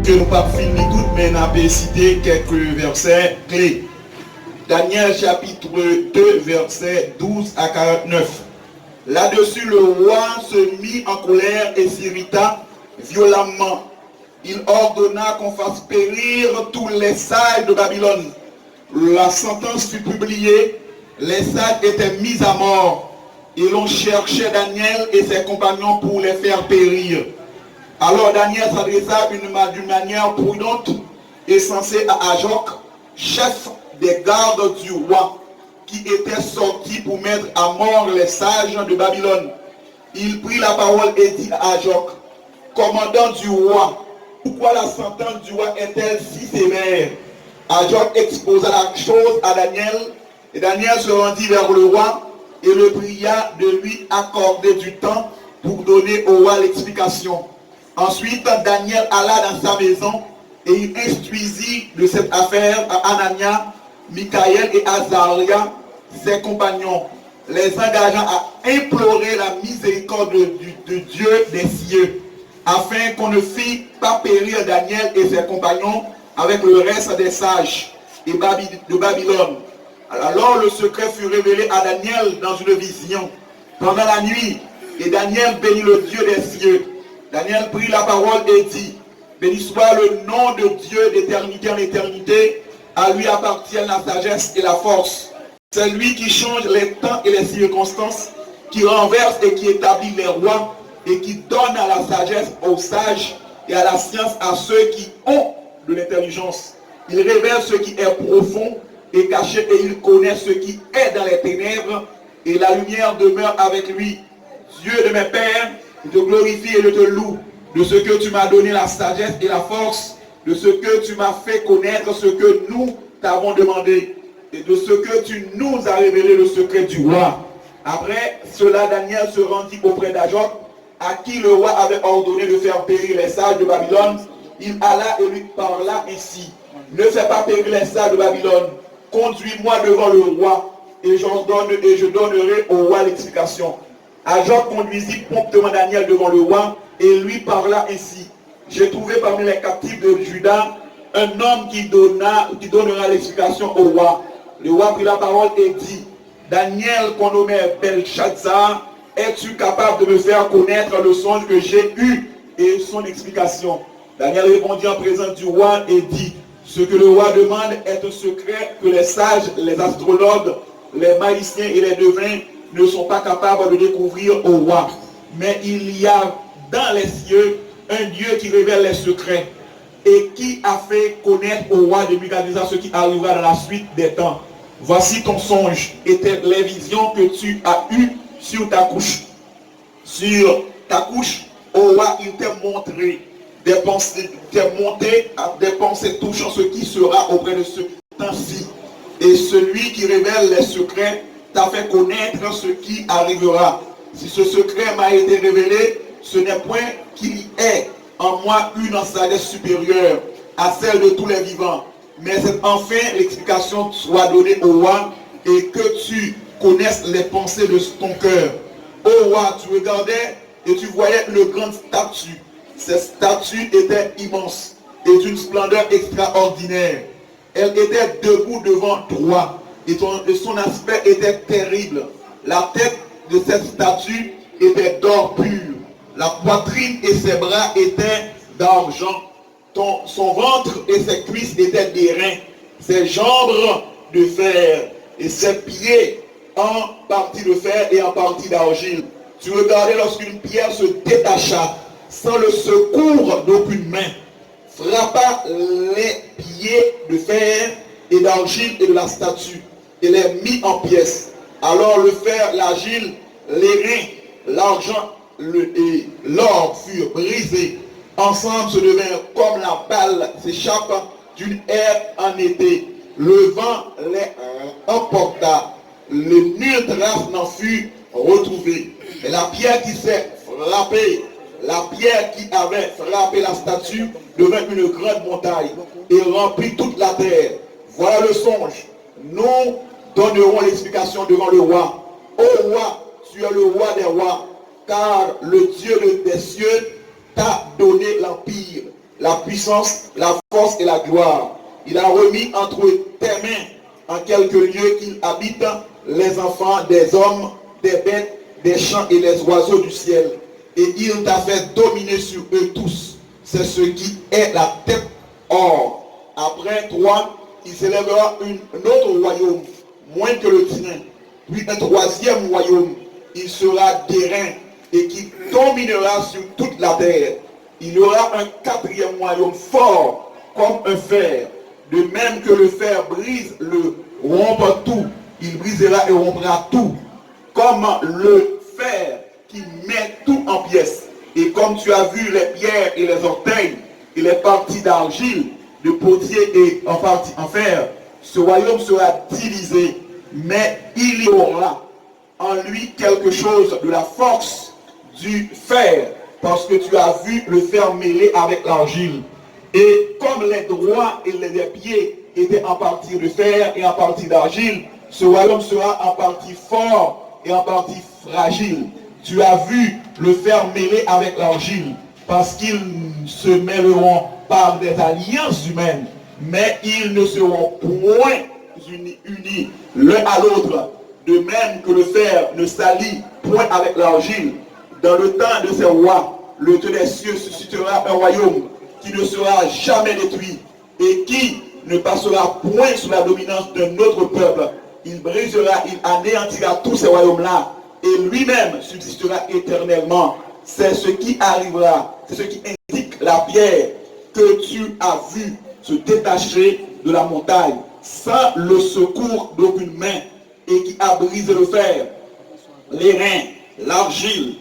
que nous pas fini tout, mais nous avons cité quelques versets clés. Daniel chapitre 2, versets 12 à 49. Là-dessus, le roi se mit en colère et s'irrita violemment. Il ordonna qu'on fasse périr tous les sages de Babylone. La sentence fut publiée, les sages étaient mis à mort, et l'on cherchait Daniel et ses compagnons pour les faire périr. Alors Daniel s'adressa d'une manière prudente et sensée à Ajoc, chef des gardes du roi, qui était sorti pour mettre à mort les sages de Babylone. Il prit la parole et dit à Ajoc, commandant du roi, pourquoi la sentence du roi est-elle si sévère? Ajoc exposa la chose à Daniel, et Daniel se rendit vers le roi et le pria de lui accorder du temps pour donner au roi l'explication. Ensuite, Daniel alla dans sa maison et il instruisit de cette affaire à Anania, Michaël et Azaria, ses compagnons, les engageant à implorer la miséricorde de Dieu des cieux, afin qu'on ne fît pas périr Daniel et ses compagnons avec le reste des sages de Babylone. Alors le secret fut révélé à Daniel dans une vision pendant la nuit, et Daniel bénit le Dieu des cieux. Daniel prit la parole et dit, béni soit le nom de Dieu d'éternité en éternité, à lui appartiennent la sagesse et la force. C'est lui qui change les temps et les circonstances, qui renverse et qui établit les rois, et qui donne à la sagesse aux sages et à la science à ceux qui ont de l'intelligence. Il révèle ce qui est profond et caché, et il connaît ce qui est dans les ténèbres, et la lumière demeure avec lui. Dieu de mes pères, je te glorifie et je te loue de ce que tu m'as donné la sagesse et la force, de ce que tu m'as fait connaître ce que nous t'avons demandé, et de ce que tu nous as révélé le secret du roi. Après cela, Daniel se rendit auprès d'Ajoc, à qui le roi avait ordonné de faire périr les sages de Babylone. Il alla et lui parla ainsi, ne fais pas périr les sages de Babylone, conduis-moi devant le roi, et je donnerai au roi l'explication. Ajoc conduisit promptement Daniel devant le roi et lui parla ainsi. J'ai trouvé parmi les captifs de Juda un homme qui donnera l'explication au roi. Le roi prit la parole et dit, Daniel, qu'on nommait Belshazzar, es-tu capable de me faire connaître le songe que j'ai eu et son explication? Daniel répondit en présence du roi et dit, ce que le roi demande est un secret que les sages, les astrologues, les magiciens et les devins ne sont pas capables de découvrir au roi. Mais il y a dans les cieux un Dieu qui révèle les secrets et qui a fait connaître au roi de Nebouchadnezzar ce qui arrivera dans la suite des temps. Voici ton songe et les visions que tu as eues sur ta couche. Sur ta couche, au roi, il t'a montré des pensées, des pensées touchant ce qui sera auprès de ce temps-ci. Et celui qui révèle les secrets t'a fait connaître ce qui arrivera. Si ce secret m'a été révélé, ce n'est point qu'il y ait en moi une sagesse supérieure à celle de tous les vivants. Mais c'est enfin l'explication soit donnée au roi et que tu connaisses les pensées de ton cœur. Ô roi, tu regardais et tu voyais une grande statue. Cette statue était immense et d'une splendeur extraordinaire. Elle était debout devant toi et son aspect était terrible. La tête de cette statue était d'or pur. La poitrine et ses bras étaient d'argent. Son ventre et ses cuisses étaient d'airain. Ses jambes de fer et ses pieds en partie de fer et en partie d'argile. Tu regardais lorsqu'une pierre se détacha sans le secours d'aucune main, frappa les pieds de fer et d'argile et de la statue et les mit en pièces. Alors le fer, l'argile, l'airain, l'argent et l'or furent brisés. Ensemble se devinrent comme la balle s'échappe d'une herbe en été. Le vent les emporta. Nulle trace n'en fut retrouvée. Et la pierre qui s'est frappée, la pierre qui avait frappé la statue devint une grande montagne et remplit toute la terre. Voilà le songe. Nous donnerons l'explication devant le roi. Ô roi, tu es le roi des rois, car le Dieu des cieux t'a donné l'empire. la puissance, la force et la gloire. Il a remis entre tes mains, en quelques lieux qu'il habite, les enfants des hommes, des bêtes, des champs et les oiseaux du ciel. Et il t'a fait dominer sur eux tous. C'est ce qui est la tête or. Après toi, il s'élèvera un autre royaume, moins que le tien. Puis un troisième royaume, il sera d'airain et qui dominera sur toute la terre. Il y aura un quatrième royaume fort comme un fer. De même que le fer brise, le rompt tout. Il brisera et rompra tout. Comme le fer qui met tout en pièces. Et comme tu as vu les pierres et les orteils et les parties d'argile, de potier et en partie en fer, ce royaume sera divisé, mais il y aura en lui quelque chose de la force du fer, parce que tu as vu le fer mêlé avec l'argile. Et comme les droits et les pieds étaient en partie de fer et en partie d'argile, ce royaume sera en partie fort et en partie fragile. Tu as vu le fer mêlé avec l'argile, parce qu'ils se mêleront par des alliances humaines, mais ils ne seront point unis l'un à l'autre, de même que le fer ne s'allie point avec l'argile. Dans le temps de ces rois, le Dieu des cieux suscitera un royaume qui ne sera jamais détruit et qui ne passera point sous la dominance d'un autre peuple. Il brisera, il anéantira tous ces royaumes-là et lui-même subsistera éternellement. C'est ce qui arrivera, c'est ce qui indique la pierre que tu as vue se détacher de la montagne sans le secours d'aucune main et qui a brisé le fer, les reins, l'argile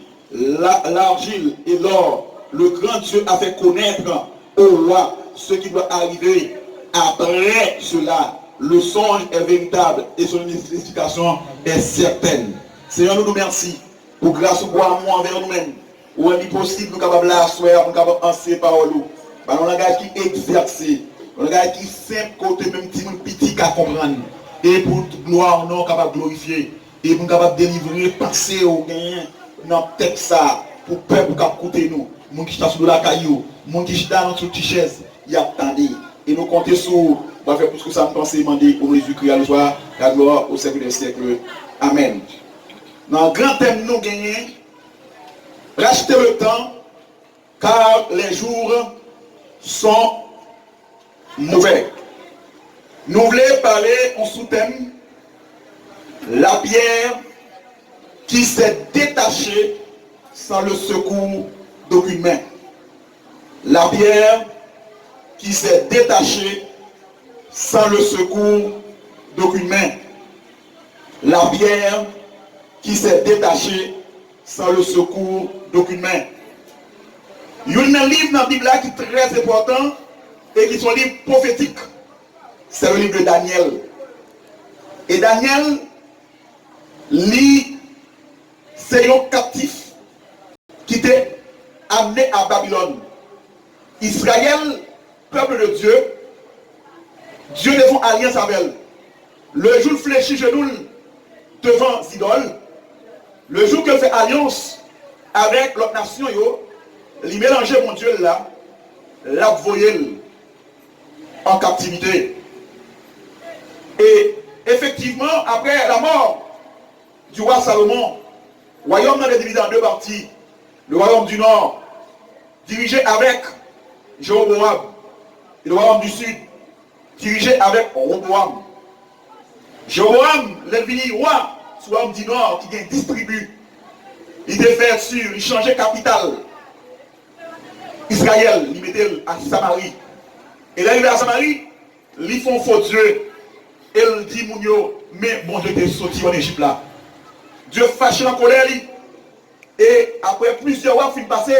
et l'or. Le grand Dieu a fait connaître au roi ce qui doit arriver après cela. Le songe est véritable et son explication est certaine. Seigneur, nous remercions pour grâce au bois moi envers nous-mêmes. Où est-il possible nous capables d'asseoir, nous capables d'enseigner parole. Un langage qui exerce, un langage qui simple côté même petit à comprendre. Et pour gloire, nous capable de glorifier. Et pour capable de délivrer, passer au gain dans le texte ça pour peuple qui écouter nous. Mon qui está sur la caillou, mon qui está dans notre petite chaise, il attendait. Et nous comptons sur, on va faire plus que ça, nous penser demander pour nous Jésus-Christ à le soir, la gloire au siècle des siècles. Amen. Dans le grand thème, nous gagnons, racheter le temps, car les jours sont mauvais. Nous voulons parler en sous-thème, la pierre qui s'est détachée sans le secours d'aucune main. La pierre qui s'est détachée sans le secours d'aucune main. La pierre qui s'est détachée sans le secours d'aucune main. Il y a un livre dans la Bible qui est très important et qui est un livre prophétique. C'est le livre de Daniel. Et Daniel lit, c'est un captif qui était amené à Babylone. Israël, peuple de Dieu, Dieu devant alliance avec elle. Le jour fléchit genou devant Zidol, le jour que fait alliance avec l'autre nation, il mélangeait mon Dieu là, la voyelle en captivité. Et effectivement, après la mort du roi Salomon, le royaume est divisé en deux parties. Le royaume du nord, dirigé avec Jéroboam, et le royaume du sud, dirigé avec Roboam. Jéroboam, le roi, sur le royaume du nord, qui vient distribuer, il défait sur, il changeait capitale. Israël, il mettait à Samarie. Et là, il est à Samarie, ils font faux Dieu. Et il dit, Mounio, mais bon Dieu était sorti en Égypte là. Dieu fâché en colère. Et après plusieurs mois, il passé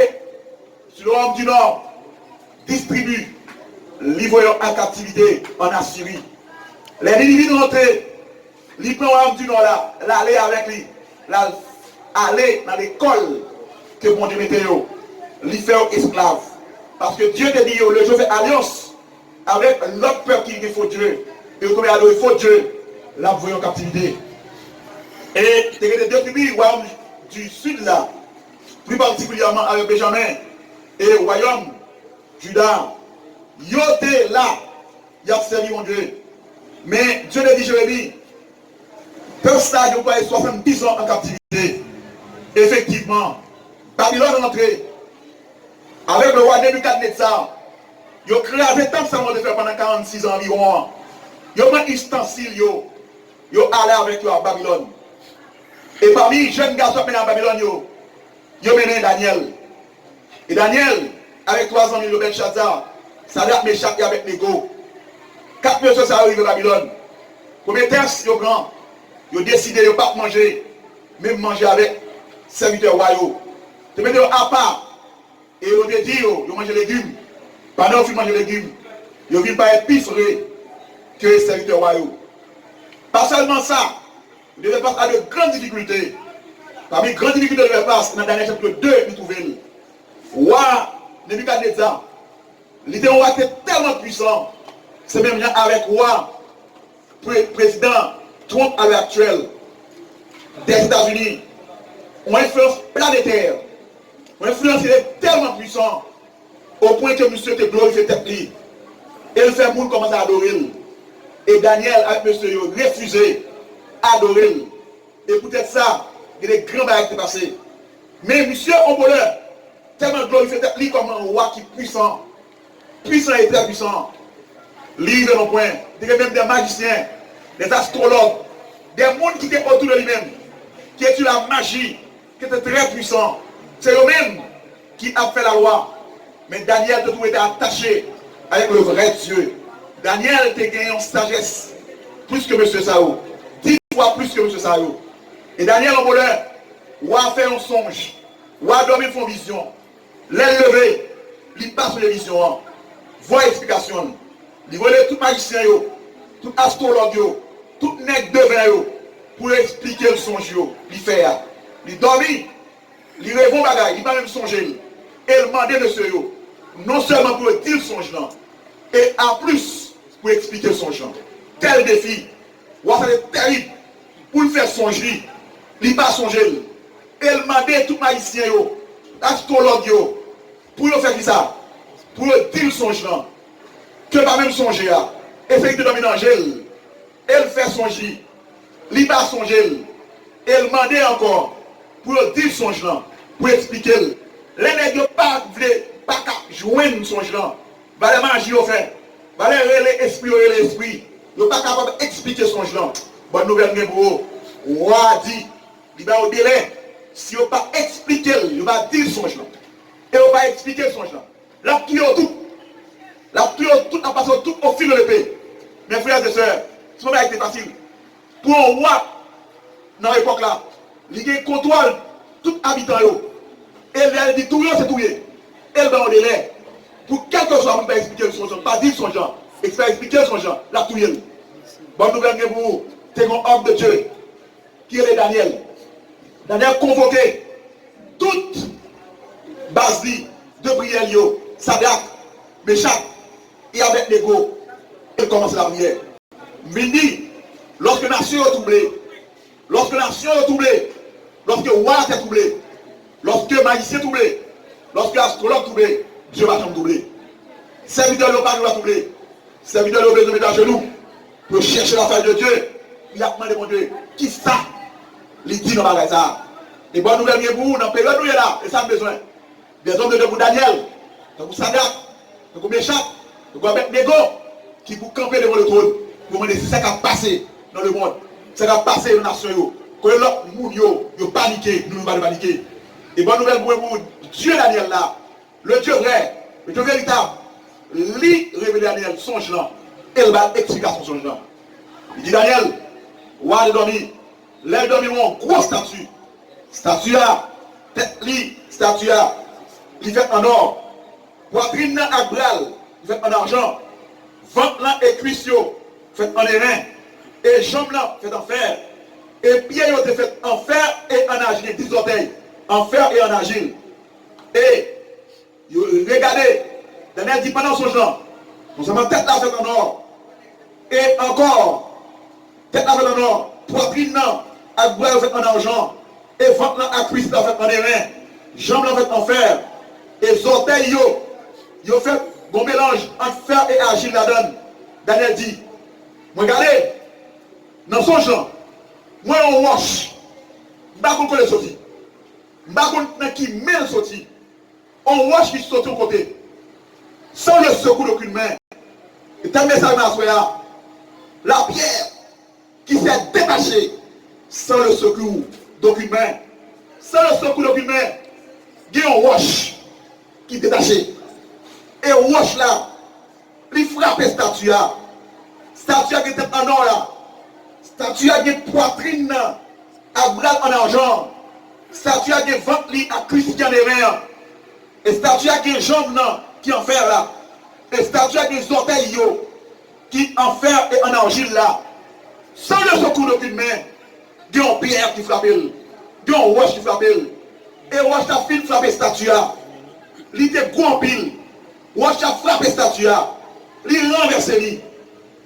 sur le royaume du Nord, distribue, livré en captivité en Assyrie. Les individus rentrés, ils prennent le royaume du Nord là, l'aller avec lui, aller dans l'école que bon Dieu mettait, les faire esclaves. Parce que Dieu te dit, le jour fait alliance avec l'autre peuple qui est faux Dieu. Et vous à le faux Dieu, là vous voyez en captivité. Et il y a deux tribus, le royaume du sud là, plus particulièrement avec Benjamin, et le royaume Judas, yo était là, il a servi mon Dieu. Mais Dieu le dit, Jérémie, peuple ça, il a 70 ans en captivité. Effectivement, Babylone est entré avec le roi Nebuchadnezzar. Il a créé avec tant que de faire pendant 46 ans environ. Il a pris ustensile, il a allé avec eux à Babylone. Et parmi les jeunes garçons qui sont à Babylone, il a mené Daniel. Et Daniel, avec 3 ans, il a Belshazzar, Sadak, Meshach et Abednego. 4 personnes sont arrivées à Babylone. Premier texte, ils prennent. Ils ont décidé de ne pas manger, même manger avec serviteurs royaux. Ils mettent à part. Et ils ont dit, ils mangent des légumes. Pendant qu'ils mangent des légumes, ils ne viennent pas être plus frais que les serviteurs royaux. Pas seulement ça, ils devaient passer à de grandes difficultés. Parmi les grandes difficultés, ils devaient passer dans le dernier chapitre 2, nous trouvons. Roi Nebuchadnezzar, il était un roi tellement puissant. C'est même avec roi, président Trump à l'heure actuelle des États-Unis, ont influence planétaire. Ont influence, il est tellement puissant au point que monsieur te glorifie tête li. Et le fait monde commence à adorer. Et Daniel avec monsieur refusé d'adorer. Et peut-être ça, il y a des grands bagages qui sont passés. Mais monsieur en bonheur, tellement glorifié tête li comme un roi qui est puissant. Puissant et très puissant. Livre de nos points. Il y a même des magiciens, des astrologues, des mondes qui étaient autour de lui-même, qui étudient la magie, qui étaient très puissants. C'est eux-mêmes qui ont fait la loi. Mais Daniel te trouve attaché avec le vrai Dieu. Daniel te gagné en sagesse, plus que M. Sao. 10 fois plus que M. Sao. Et Daniel en bonheur, ou a fait un songe, ou a dormi une vision. L'aile levée, il passe les visions. Voix explication. Il volait tout magicien, tout astrologue, tout nègre devin pour expliquer le songe. Il fait. Il dormit, il rêve bagaille, il va même songer. Et il demandait monsieur, non seulement pour dire le songe, et en plus pour expliquer le songe. Tel défi, c'est terrible. Pour le faire songer, il va songer. Et il demandait tout magicien, astrologue, pour le faire ça, pour dire le songe. Que pas même songer à effectivement dans l'angèle elle fait songer il va songer elle demandait encore pour dire songe là pour expliquer les nègres pas voulaient pas joindre songe là va les magie au fait va les esprit ils pas capable d'expliquer songe là bonne nouvelle mais pour roi dit il va au délai si on pas expliquer il va dire songe là et on va expliquer songe là là tout la prière tout en passant tout au fil de l'épée. Mes frères et sœurs, ce moment a été facile. Pour un roi, dans l'époque là, il contrôle tout habitant. Et il dit tout le monde c'est tout. Et il va au délai. Pour quelque chose, on ne peut pas expliquer son genre, pas dire son genre. Expliquer son genre, la touille. Bonne nouvelle que vous, c'est un homme de Dieu, qui est Daniel. Daniel convoqué toute base de prière, Sadak, Meshach, et avec l'ego, il commence la prière. Midi, lorsque la nation est troublée, lorsque la nation est troublée, lorsque le roi est troublé, lorsque le magicien est troublé, lorsque l'astrologue est troublé, Dieu va troubler. Serviteur de l'Opa va troubler. Serviteur de l'Opa mettre à genoux pour chercher l'affaire de Dieu. Il a demandé mon Dieu, qui ça? Il dit dans la bagaille ça. Et bonne nouvelle pour vous, dans la période où il est là, et ça a besoin. Des hommes de Dieu pour Daniel, pour Sadak, pour Meshach, pour Abednego, qui vous camper devant le trône, pour demander si ça qui a passé dans le monde, ça qui a passé dans la nation, que l'autre monde, ils paniqué, nous ne pas paniquer. Et bonne nouvelle pour vous, Dieu Daniel là, le Dieu vrai, le Dieu véritable, lui révèle Daniel son là, et il va expliquer son songe là. Il dit Daniel, roi de dormir, les dormir ont une grosse statue. Statue là, tête li, statue là, il fait en or. Poitrine à bral, fait en argent. Ventre là et cuisse fait en airain. Et jambes là fait en fer. Et pieds fait en fer et en argile. 10 orteils. En fer et en argile. Et regardez, Daniel dit pendant son genre, non seulement tête là fait en or. Et encore, tête là fait en or. Poitrine là à bral fait en argent. Et ventre là à cuisse là fait en airain. Jambes là fait en fer. Et les orteils ils ont fait un mélange entre fer et argile là-dedans. Daniel dit, regardez, dans son genre, moi on wash, je ne sais pas comment les sorti. Je ne sais pas comment qui met le sorti. On wash qui saute au côté. Sans le secours d'aucune main. Et t'as mis ça dans la pierre qui s'est détachée sans le secours d'aucune main. Sans le secours d'aucune main, il y a un wash qui est détaché. Et wash là, il frappe la statue. Statue qui est en or là. Statue qui est poitrine à bras en argent. Statue qui est ventre à cuisse qui en est rien. Et statue qui est jambe qui en fer là. Et statue qui est orteils qui en fer et en argile là. Sans le secours d'aucune main, il y a un pierre qui frappe. Il y a un wash qui frappe. Et wash a fait frapper statue. Il était gros en pile. Wash a frappé statue. Il renversé lui.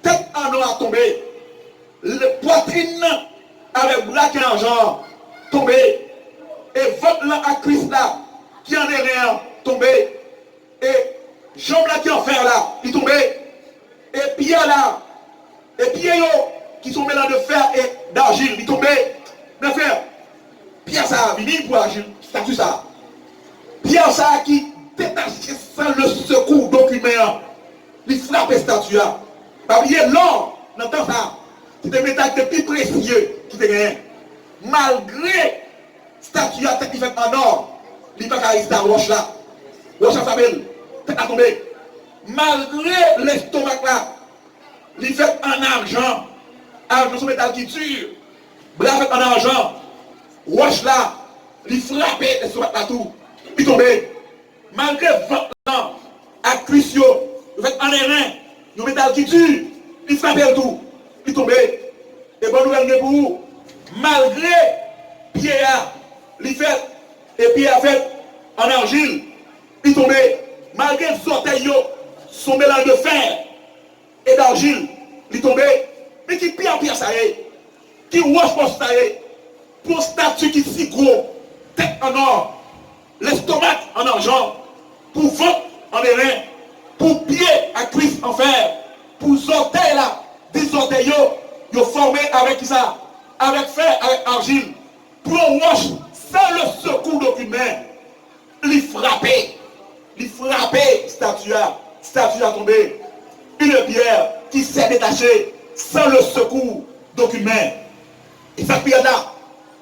Tête en or a tombé. Le poitrine avec bras et argent tombé. Et votre là à cuisse là qui en est rien tombé. Et jambe là qui en fer là il tombé. Et pieds là. Et pieds qui sont mélangés de fer et d'argile il tombé. De fer. Pierre ça a venu pour argile. Statue ça. Pierre ça qui détaché sans le secours d'aucun il frappe statue. Pas oublier l'or dans le temps ça. C'est des métals de plus précieux qui te gagnent. Malgré statue à tête qui fait en or, il n'y a pas qu'à rester à roche là. Roche à famille, tête à tomber. Malgré l'estomac là, il fait en argent. Argent son métal qui tue. Bras fait en argent. Roche là, il frappe l'estomac là tout. Il tombe. Malgré 20 ans, à cuisse, il fait en airain. Le métal qui tue, il frappe le tout. Il tombe. Et bonne nouvelle pour vous. Malgré Pierre, il fait, et Pierre fait en argile, il tombe. Malgré les orteils, son mélange de fer et d'argile, il tombe. Mais qui Pierre ça y est, qui wash pour ça y est, pour statue qui si gros, tête en or, l'estomac en argent, pour ventre en airain, pour pied à cuisse en fer, pour orteils là, des orteils yo formé avec ça, avec fer, avec argile, pour wash sans le secours d'aucune main, il frappait, statue a tombé, une pierre qui s'est détachée sans le secours d'aucune main. Et cette pierre là,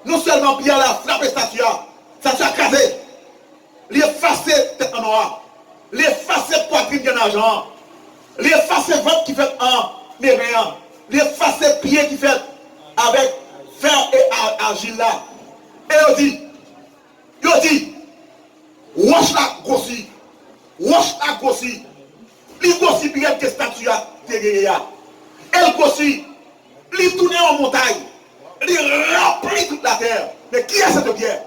non seulement pierre là frappé statue a crasé, il effacé tête en noir, il effacé poitrine en argent, il effacé ventre qui fait en rien. Les facettes pieds qui fait avec fer et argile là. Et il dit, wash la grossi, il grossit bien que statue a terre. Elle grossit, il tourne en montagne, il remplit toute la terre. Mais qui est cette pierre?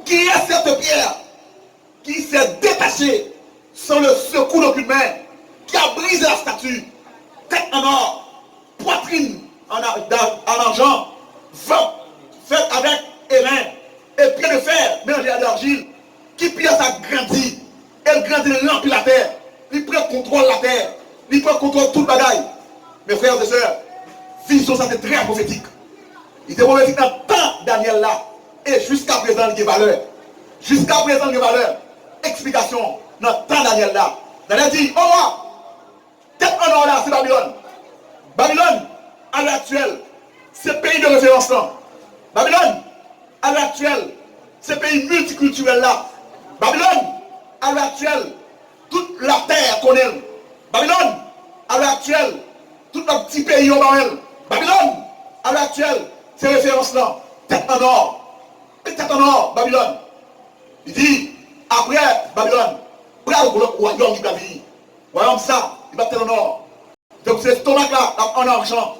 Qui est cette pierre qui s'est détachée sans le secours d'aucune main, qui a brisé la statue, tête en or, poitrine en argent, ventre fait avec airain et pied de fer mélangé à d'argile, qui pièce a grandi, elle grandit, elle remplit la terre, il prend contrôle de la terre, il prend contrôle de toute bagaille. Mes frères et sœurs, vision ça c'est très prophétique. Il était prophétique dans le temps Daniel là, et jusqu'à présent il y a valeur. Jusqu'à présent il y a valeur. Explication dans le temps Daniel là. Daniel dit, oh moi, tête en or là, c'est Babylone. Babylone, à l'heure actuelle, c'est pays de référence là. Babylone, à l'heure actuelle, c'est pays multiculturel là. Babylone, à l'heure actuelle, toute la terre qu'on aime. Babylone, à l'heure actuelle, tout notre petit pays au Babylone. Babylone, à l'heure actuelle, c'est référence là. Tête en or. Tête en or, Babylone. Il dit, après Babylone, bravo le royaume qui va venir. Royaume ça, il va être en or. Donc c'est stomac là, en argent.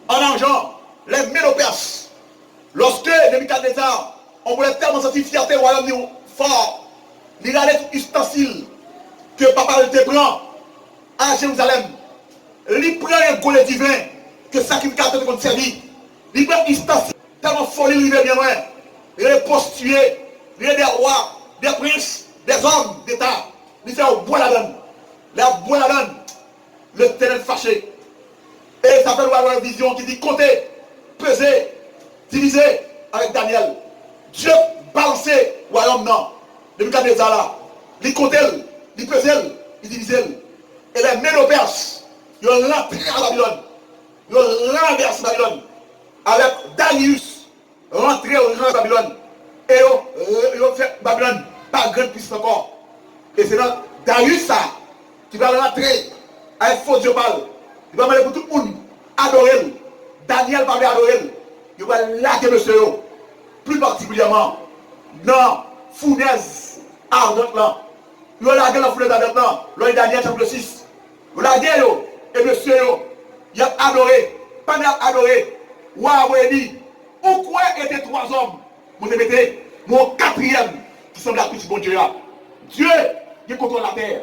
En argent, les Médo-Perses. Lorsque Nebuchadnezzar, on voulait tellement sentir fierté au royaume fort, il allait tout ustensile que papa te prend à Jérusalem. Il prend un golet divin que sacrificateur de servi. Il prend un ustensile tellement folie, il vient bien loin. Il est postué, il est des rois, des princes, des hommes d'État. Il fait au bois la donne. La boue la donne. Le ténèbre fâché. Et ça fait avoir une vision qui dit compter, peser, diviser avec Daniel. Dieu balançait le royaume non. Depuis qu'il y a là, il comptait, il pesait, il divisait. Et les Médo-Perses, ils ont rentré à Babylone. Ils ont renversé Babylone. Avec Darius, rentré au Babylone. Et ils ont fait Babylone par grande puissance encore. Et c'est dans Darius ça qui va rentrer avec faux Dieu parle. Il va demander pour tout le monde adorer. Daniel va adorer. Il va laguer monsieur. Plus particulièrement dans fournaise ardente là. Il va laguer la fournaise ardente là. Là, Daniel chapitre 6. Il va laguer et monsieur, il a adoré. Pendant adoré, ou a dit, pourquoi étaient trois hommes? Vous mettez mon quatrième qui semble la petite bon Dieu. Dieu qui contrôle la terre.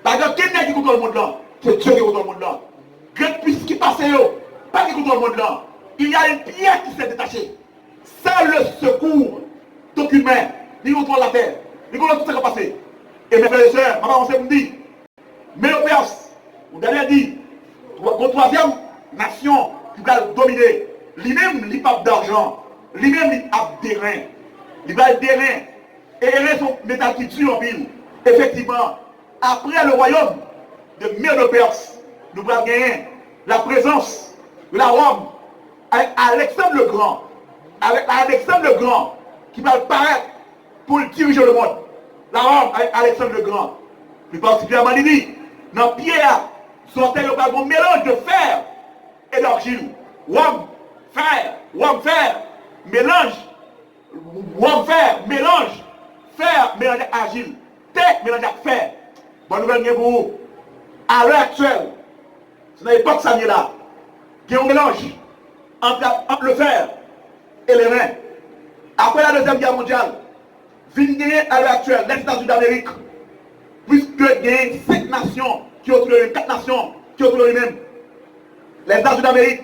Par exemple, quelqu'un qui contrôle le monde là, c'est Dieu qui contrôle le monde là. Grande puissance qui passe, pas qui contrôle le monde là. Il y a une pierre qui s'est détachée. Sans le secours d'aucun, il contrôle la terre. Il contrôle tout ce qui est passé. Et mes frères et sœurs, ma maman me dit, mais le Perse, vous avez dit, votre troisième nation qui va dominer, lui-même, il n'a pas d'argent, lui-même, il a des reins. Il va des reins. Et les reins sont métal qui tue en ville. Effectivement, après le royaume de Médo-Perse, nous allons gagner la présence de la Rome avec Alexandre le Grand. Avec Alexandre le Grand qui va paraître pour diriger le monde. La Rome avec Alexandre le Grand. Plus particulièrement, il dit, dans Pierre, sortait le mélange de fer et d'argile. Rome, fer, mélange. Rome, fer, mélange avec argile. Terre, mélange avec fer. Bonne nouvelle pour vous. À l'heure actuelle, c'est dans l'époque ça là, il y a un mélange entre le fer et les reins. Après la Deuxième Guerre mondiale, à l'heure actuelle, les États-Unis d'Amérique, puisque il y a 5 nations qui ont trouvé 4 nations qui ont trouvé eux-mêmes. Les États-Unis d'Amérique,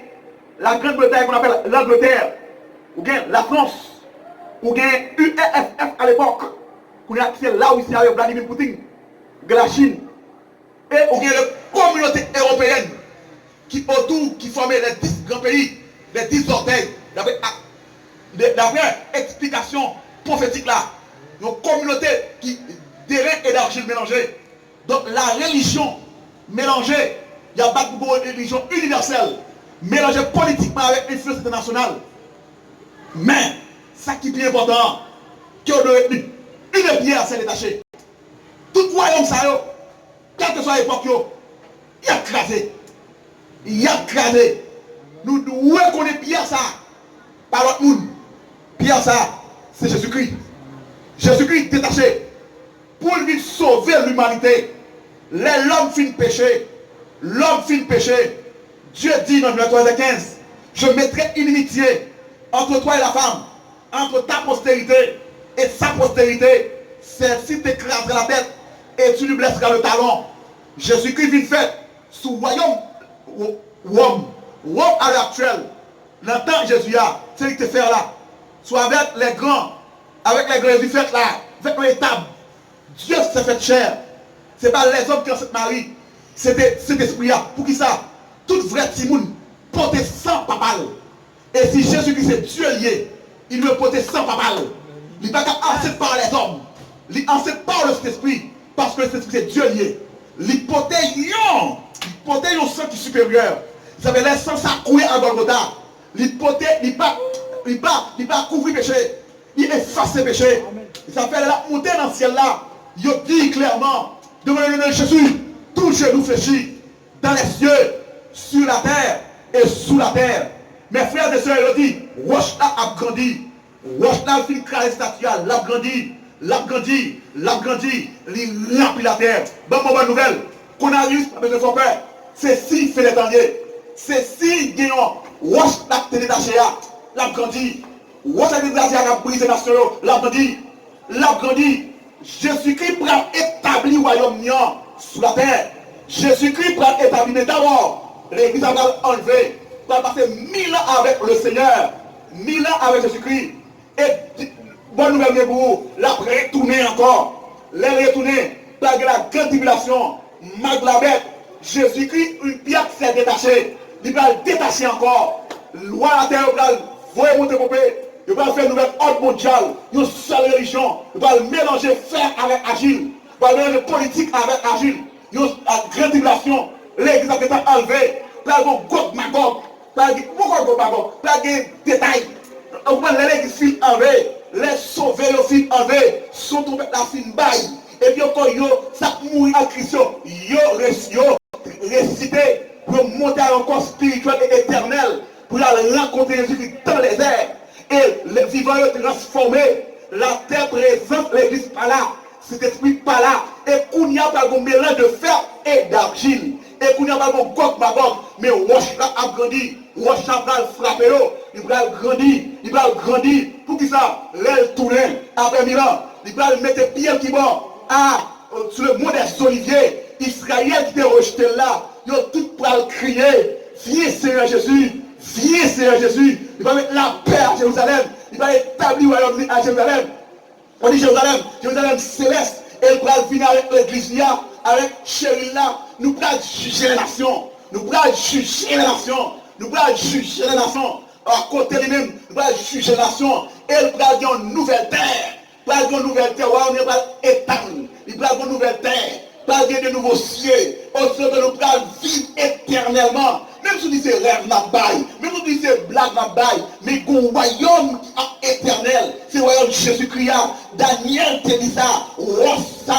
la Grande-Bretagne qu'on appelle l'Angleterre, ou bien la France, ou bien URSS à l'époque, qu'on a accès là où il y a Vladimir Poutine, de la Chine, et ou bien la communauté européenne qui autour, qui formait les 10 grands pays, les 10 orteils, d'après explication prophétique là, une communauté qui d'airain et d'argile mélangés. Donc la religion mélangée, il n'y a pas de religion universelle, mélangée politiquement avec l'influence internationale. Mais, ça qui est bien important, qui a une pierre s'est détachée. Tout royaume ça, quelle que soit l'époque, il y a crasé. Il y a crasé. Nous reconnaissons pierre ça par l'autre monde. Pierre ça, c'est Jésus-Christ. Jésus-Christ détaché pour lui sauver l'humanité. L'homme finit péché. L'homme finit péché. Dieu dit dans Genèse 3:15, je mettrai inimitié entre toi et la femme, entre ta postérité et sa postérité. Celle-ci t'écrasera la tête et tu lui blesseras le talon. Jésus-Christ vit fait sous royaume Rome. Rome à l'heure actuelle. L'entend Jésus a, c'est ce qu'il te fait là. Soit avec les grands Jésus fait là, avec l'étable. Dieu s'est fait chair. Ce n'est pas les hommes qui ont cette Marie. C'est cet esprit-là. Pour qui ça? Tout vrai Timoun portait sans papal. Et si Jésus-Christ est Dieu lié, il veut porter sans papal. Il n'est pas enseigné par les hommes. Il enseigne par le Saint-Esprit. Parce que le Saint-Esprit c'est Dieu lié. Il portait un sang qui est supérieur. Vous savez, les sangs ça coulé à Golgotha. Il portait, il pas couvrir péché. Il efface le péché. Ça fait la montée dans le ciel là. Il dit clairement, devant le nom de Jésus, tout genou fléchit dans les cieux, sur la terre et sous la terre. Mes frères et sœurs, ils dit, Roche a grandi. Roche a fait une statue, l'a grandi, il remplit la terre. Bonne nouvelle, qu'on arrive, pas besoin de peur. C'est si fait les derniers. C'est si gagnant. Roche a détaché, l'a grandi. Roche a détaché, l'a brisé nationaux, l'a grandi. Jésus-Christ prend établi le royaume sous la terre. Jésus-Christ prend établi, mais d'abord, l'église va enlever. Va passer 1000 ans avec le Seigneur, 1000 ans avec Jésus-Christ. Et bonne nouvelle pour vous, la retourner encore. Les retourner, par la grande tribulation, Maglabet, Jésus-Christ, une pierre qui s'est détachée. Il va le détacher encore. Loi la terre, il va le voir monter popé. Il va faire une nouvelle ordre mondiale, une seule religion. Il va le mélanger fer avec agile. Il va mélanger politique avec agile. Une grande tribulation. L'église a été enlevée. Il va y avoir Gog Magog. Pourquoi Gog Magog? Il va y avoir des détails. On va l'église fil enlevée. Les sauvés, les fils enlevés. Sont tombés la fin baille. Et puis encore, ça mourit en Christ. Yo récité pour monter à un corps spirituel et éternel. Pour aller rencontrer Jésus-Christ dans les airs. Et les vivants sont transformés. La terre présente l'église par là. Cet esprit par là. Et qu'on n'y a pas un mélange de fer et d'argile. Et qu'on n'y a pas un Gog Magog. Mais Roche a grandi. Roche a frappé. Il va grandir. Il va grandir. Pour qui ça? L'aile tournée après 1000 ans. Il va mettre Pierre qui bon. Sur le mont des Oliviers. Israël qui était rejeté là. Ils ont tout pour le crier. Viens Seigneur Jésus. Viens Seigneur Jésus. Il va mettre la paix à Jérusalem. Il va établir le royaume à Jérusalem. On dit Jérusalem, Jérusalem céleste. Et il va venir avec l'église là, avec Chérie là. Nous allons juger les nations. Nous allons juger les nations. Nous allons juger les nations. À côté de lui-même, nous allons juger les nations. Et il va avoir une nouvelle terre. Il va avoir une nouvelle terre. On va étendre. Il va avoir une nouvelle terre. Il va avoir de nouveaux cieux. Au ciel de nous allons vivre éternellement. Même si c'est rêve n'a bail, même si c'est blague n'a bail, mais un royaume éternel, c'est le royaume de Jésus-Christ. Daniel te dit ça, ça,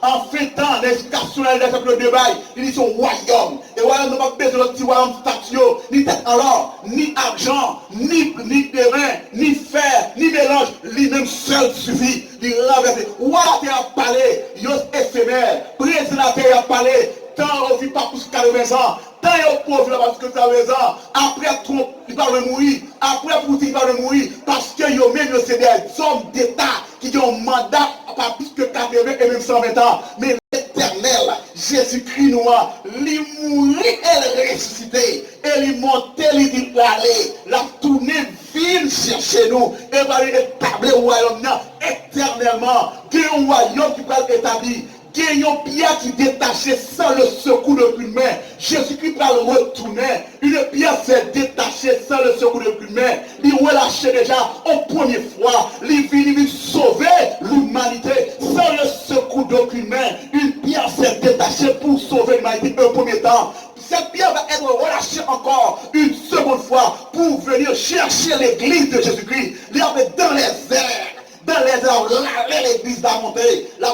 en fêtant l'éducation et le débat, il dit son royaume. Et le royaume n'a pas besoin de petit royaume statue, ni tête en or, ni argent, ni terrain, ni fer, ni mélange, lui-même seul suffit. Il renverse. Voilà, tu as parlé, il est éphémère, président a parlé, tant on vit pas pour 80 ans. Tant il pauvre là parce que ça veut ans, après trop, il va mourir, après pour il va mourir, parce que yo même c'est des hommes d'État qui ont un mandat pas plus que 80 et même 120 ans. Mais l'éternel, Jésus-Christ noir, il mourit et il ressuscité, et il monté, il allait, la tournée vient chercher nous, et va établir le royaume éternellement, qu'il y a un royaume qui va établir. Il y a un pierre qui détaché sans le secours de plus main. Jésus-Christ va le retourner. Une pierre s'est détachée sans le secours de plus main. Il relâché déjà en première fois. Il vient sauver l'humanité sans le secours d'aucune main. Une pierre s'est détachée pour sauver l'humanité un premier temps. Cette pierre va être relâchée encore une seconde fois pour venir chercher l'église de Jésus-Christ. Il y avait dans les airs. Dans les airs, l'église va monter, la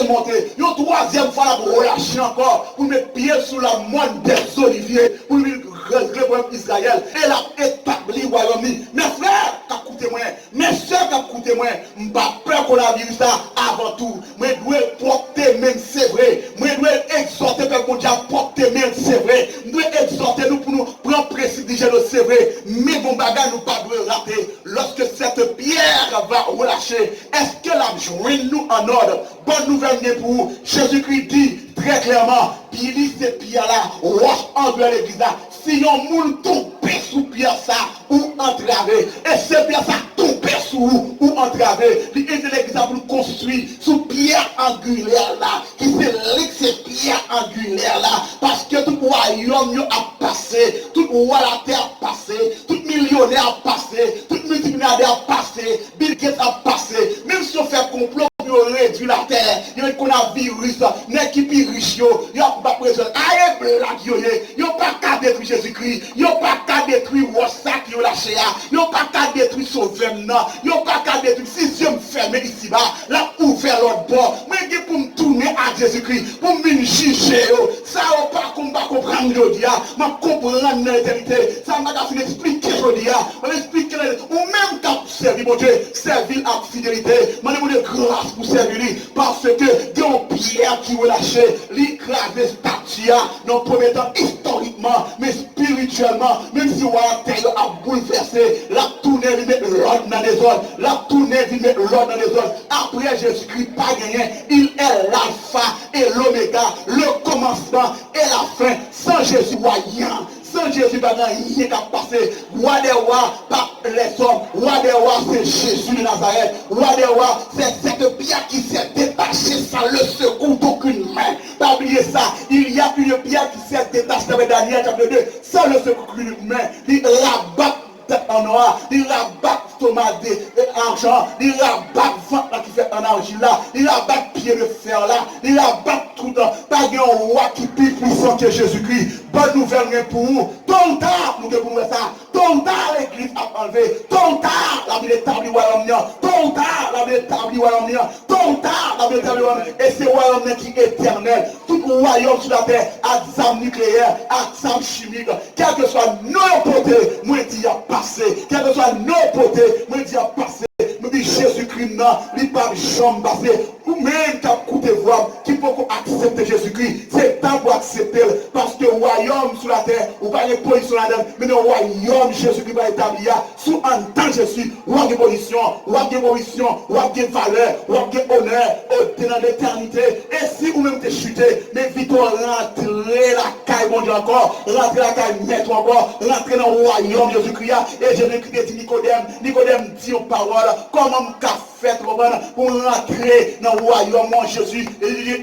monter. Une troisième fois, la relâcher encore pour mettre pied sous la moine des oliviers, pour lui régler le peuple Israël. Et la établir le royaume. Mes frères, écoutez-moi, mes soeurs, écoutez-moi, je n'ai pas peur qu'on a vu ça avant tout. Je dois porter même, c'est vrai. Je dois exhorter le peuple à porter même, c'est vrai. Je dois exhorter nous pour nous prendre précision, c'est vrai. Mais bon bagage, nous ne pas rater. Lorsque cette pierre va relâcher, est-ce que la joint nous en ordre? Bonne nouvelle pour vous. Jésus-Christ dit très clairement, puis il cette pierre-là, roche en de l'église là. Si on moun tombe sous pierre ça, ou entraver. Et cette pierre ça tombe sous vous, ou entraver. L'église a pour construire sous pierre angulaire là, qui c'est cette pierre angulaire là. Parce que tout royaume a passé, tout roi la terre a passé, tout millionnaire a passé, tout multimilliardaire a passé, Bill Gates a passé. Même si on fait complot, on réduit la terre, il y a un virus, une équipe riche, il n'y a pas besoin. Aïe, blague, il n'y a pas qu'à détruire Jésus-Christ, il n'y a pas qu'à détruire Rossac qui est lâché, il n'y a pas qu'à détruire Sauvem, il n'y a pas qu'à détruire sixième fermé ici-bas, là, ouvert l'autre bord. Mais pour me tourner à Jésus-Christ, pour me juger, ça n'a pas comprendre aujourd'hui, je comprendre l'éternité, ça m'a expliqué aujourd'hui, je vais expliquer, ou même quand vous servez, mon Dieu, servir à fidélité, je vais de grâce pour servir lui, parce que il y a une pierre qui est lâchée, l'écraser statue, dans le premier temps, historiquement, mais spirituellement, même si on a terre a bouleversé, la tournée vient mettre l'ordre dans les ordres, la tournée vient mettre l'ordre dans les ordres. Après Jésus-Christ, pas gagné, il est l'alpha et l'oméga, le commencement et la fin. Sans Jésus, rien. Sans Jésus, pas rien qu'à passer. Roi des rois, pas les hommes. Roi des rois, c'est Jésus de Nazareth. Roi des rois, c'est cette pierre qui s'est détachée sans le secours d'aucune main. Pas oublier ça. détaché avec Daniel chapitre 2, sans le secours humain, il rabat en noir, il rabat stomac d'argent, il rabat ventre là qui fait en argile là, il rabat pied de fer là, il rabat tout le temps. Pas un roi qui est plus puissant que Jésus-Christ. Bonne nouvelle pour vous. Ton tard, nous devons faire ça. Ton tard, l'église a enlevé. Ton tard, la vie établie royaume. Ton tard, la vie établie royaume. Ton tard, la vie établie royaume. Et c'est royaume qui est éternel. Tout royaume sur la terre, à armes nucléaires, à armes chimiques, quel que soit nos côtés, moi dis à passer. Quel que soit nos côtés, moi dis à passer. Nous dit Jésus-Christ, non, il pas jamais passé. Ou même qui a coûté voir, qui peut accepter Jésus-Christ. C'est temps pour accepter. Parce que le royaume sur la terre, ou pas les positions là-dedans, mais le royaume Jésus-Christ va établir sous un temps Jésus. Ou a des positions, ou a des positions, ou a des valeurs, ou a des honneurs, dans l'éternité. Et si vous même t'es chuté, mais vite rentrer la caille, mon Dieu encore, rentrer la caille, maître encore, rentrer dans le royaume Jésus-Christ. Et Jésus-Christ dit Nicodème dit aux paroles. Comment qu'a fait pour rentrer dans le royaume de Jésus?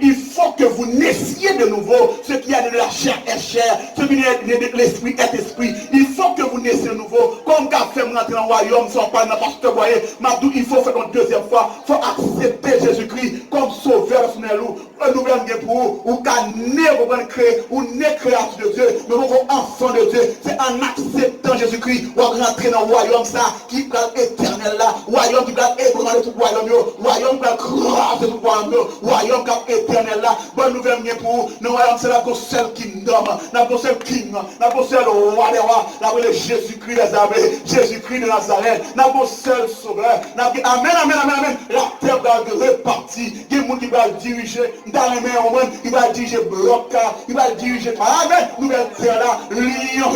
Il faut que vous naissiez de nouveau. Ce qui est de la chair est chair. Ce qui est de l'esprit est esprit. Il faut que vous naissiez de nouveau. Comme qu'a fait rentrer dans le royaume sans pas parce que vous voyez, il faut faire une deuxième fois. Il faut accepter Jésus-Christ comme sauveur sur nous. Un nouvel bien pour vous. Ou qu'à naître, créer, ou naître créature de Dieu. Mais vous enfant de Dieu. C'est en acceptant Jésus-Christ. Ou rentrer dans le royaume ça qui est éternel là. Royaume qui va ébranler tout royaume, royaume qui va craser tout royaume, royaume qui est éternel là. Bonne nouvelle pour vous, le royaume c'est la seule kingdom, la seule king, la seule roi des rois, la Jésus-Christ des armées, Jésus-Christ de Nazareth, la seule sauveur. Amen, amen, amen, amen. La terre va repartir, il y a des gens qui va diriger dans les mains, il va diriger bloc, il va diriger. Amen, nouvelle terre là, lion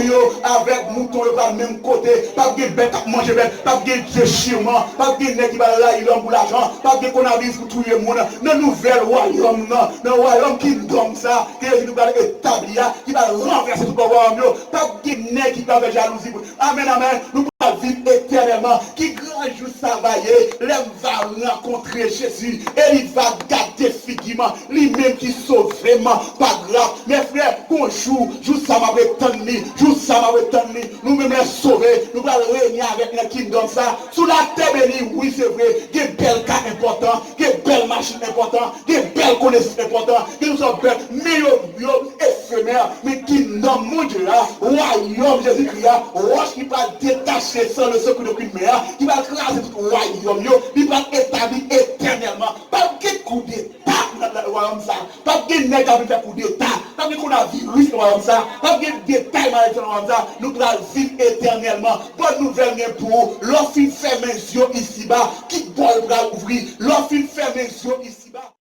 avec mouton le même côté, pas de bête à manger bête, pas de déchirement. Pas de nègre qui va là, il pour l'argent. Pas de coronavirus pour tout le monde. Dans nouvel royaume, dans le royaume qui donne ça, qui va établir, qui va renverser tout le royaume. Pas de nègre qui va faire jalousie. Amen, amen. Nous allons vivre éternellement. Qui grand jour ça va y l'homme va rencontrer Jésus. Et il va garder figurement. Lui-même qui sauve vraiment. Pas grave. Mes frères, bonjour. Jour ça m'a retenu. Jour ça m'a retenu. Nous-mêmes les sauver. Nous allons réunir avec les qui donne ça. Sous la terre bénie, oui c'est vrai, il y a des belles cas importants, il y a des belles machines importantes, il y a des belles connaissances importantes, il y a des belles, mais éphémères, mais qui nomme mon Dieu là, royaume Jésus-Christ, roche qui va détacher sans le secours de qu'une mère, qui va craser tout le royaume, il va établir éternellement, pas de coup d'état dans le royaume ça, pas de nègre avec un coup d'état, pas de coronavirus dans le royaume ça, pas de détail dans le royaume ça, nous allons vivre éternellement. Bonne nouvelle pour l'offre ferme ici-bas, qui doit ouvrir, l'offre ferme ici-bas.